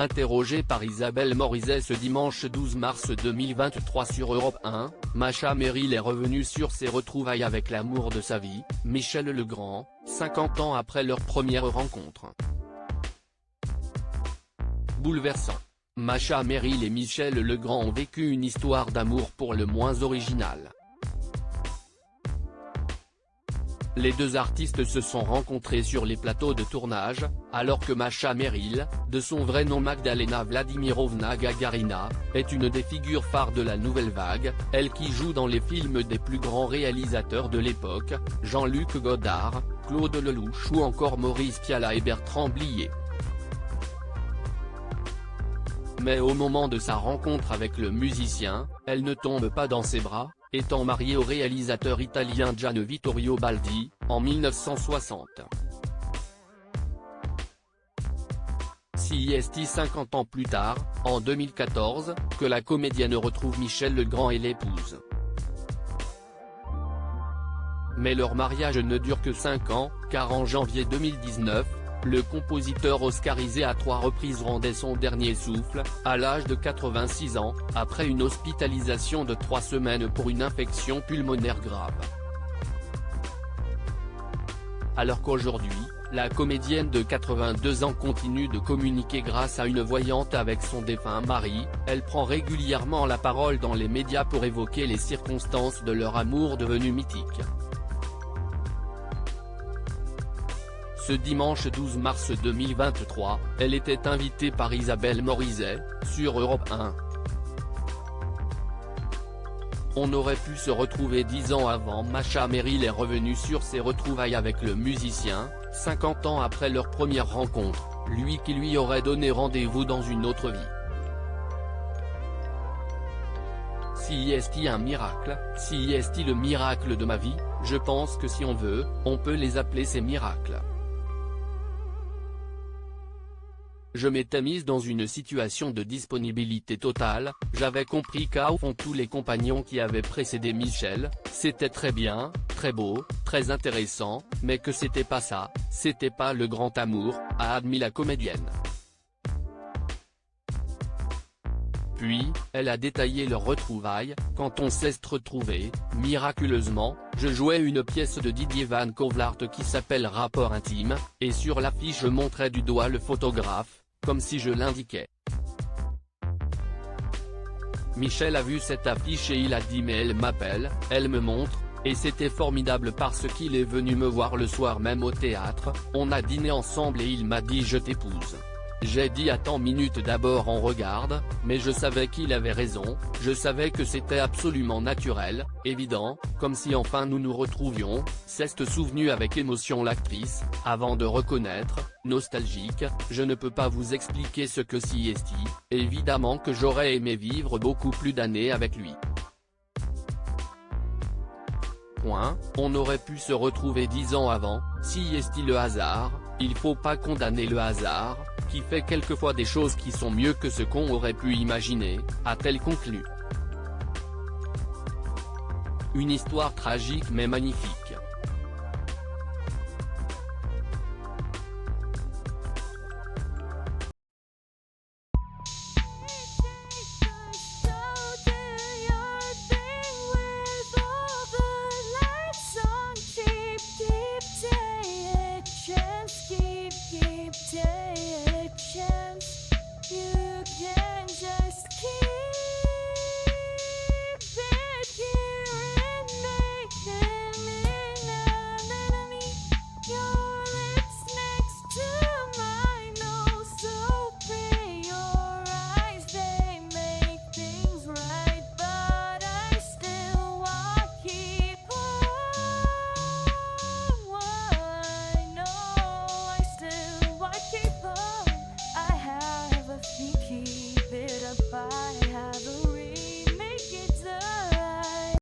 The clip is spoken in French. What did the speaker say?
Interrogée par Isabelle Morizet ce dimanche 12 mars 2023 sur Europe 1, Masha Merrill est revenue sur ses retrouvailles avec l'amour de sa vie, Michel Legrand, 50 ans après leur première rencontre. Bouleversant. Masha Merrill et Michel Legrand ont vécu une histoire d'amour pour le moins originale. Les deux artistes se sont rencontrés sur les plateaux de tournage, alors que Masha Merrill, de son vrai nom Magdalena Vladimirovna Gagarina, est une des figures phares de la nouvelle vague, elle qui joue dans les films des plus grands réalisateurs de l'époque, Jean-Luc Godard, Claude Lelouch ou encore Maurice Pialat et Bertrand Blier. Mais au moment de sa rencontre avec le musicien, elle ne tombe pas dans ses bras, étant mariée au réalisateur italien Gian Vittorio Baldi, en 1960. C'est 50 ans plus tard, en 2014, que la comédienne retrouve Michel Legrand et l'épouse. Mais leur mariage ne dure que 5 ans, car en janvier 2019, le compositeur oscarisé à 3 reprises rendait son dernier souffle, à l'âge de 86 ans, après une hospitalisation de 3 semaines pour une infection pulmonaire grave. Alors qu'aujourd'hui, la comédienne de 82 ans continue de communiquer grâce à une voyante avec son défunt mari, elle prend régulièrement la parole dans les médias pour évoquer les circonstances de leur amour devenu mythique. Ce dimanche 12 mars 2023, elle était invitée par Isabelle Morizet, sur Europe 1. On aurait pu se retrouver 10 ans avant. Masha Merrill est revenue sur ses retrouvailles avec le musicien, 50 ans après leur première rencontre, lui qui lui aurait donné rendez-vous dans une autre vie. Si est-il un miracle, si est-il le miracle de ma vie, je pense que si on veut, on peut les appeler ces miracles. Je m'étais mise dans une situation de disponibilité totale, j'avais compris qu'au fond tous les compagnons qui avaient précédé Michel, c'était très bien, très beau, très intéressant, mais que c'était pas ça, c'était pas le grand amour, a admis la comédienne. Puis, elle a détaillé leurs retrouvailles. Quand on s'est retrouvés, miraculeusement, je jouais une pièce de Didier Van Kovlart qui s'appelle Rapport intime, et sur l'affiche je montrais du doigt le photographe, comme si je l'indiquais. Michel a vu cette affiche et il a dit mais elle m'appelle, elle me montre, et c'était formidable parce qu'il est venu me voir le soir même au théâtre, on a dîné ensemble et il m'a dit je t'épouse. J'ai dit attends minute d'abord on regarde, mais je savais qu'il avait raison, je savais que c'était absolument naturel, évident, comme si enfin nous nous retrouvions, s'est souvenu avec émotion l'actrice, avant de reconnaître, nostalgique, je ne peux pas vous expliquer ce que si est, évidemment que j'aurais aimé vivre beaucoup plus d'années avec lui. On aurait pu se retrouver 10 ans avant, si est-il le hasard, il faut pas condamner le hasard, qui fait quelquefois des choses qui sont mieux que ce qu'on aurait pu imaginer, a-t-elle conclu. Une histoire tragique mais magnifique.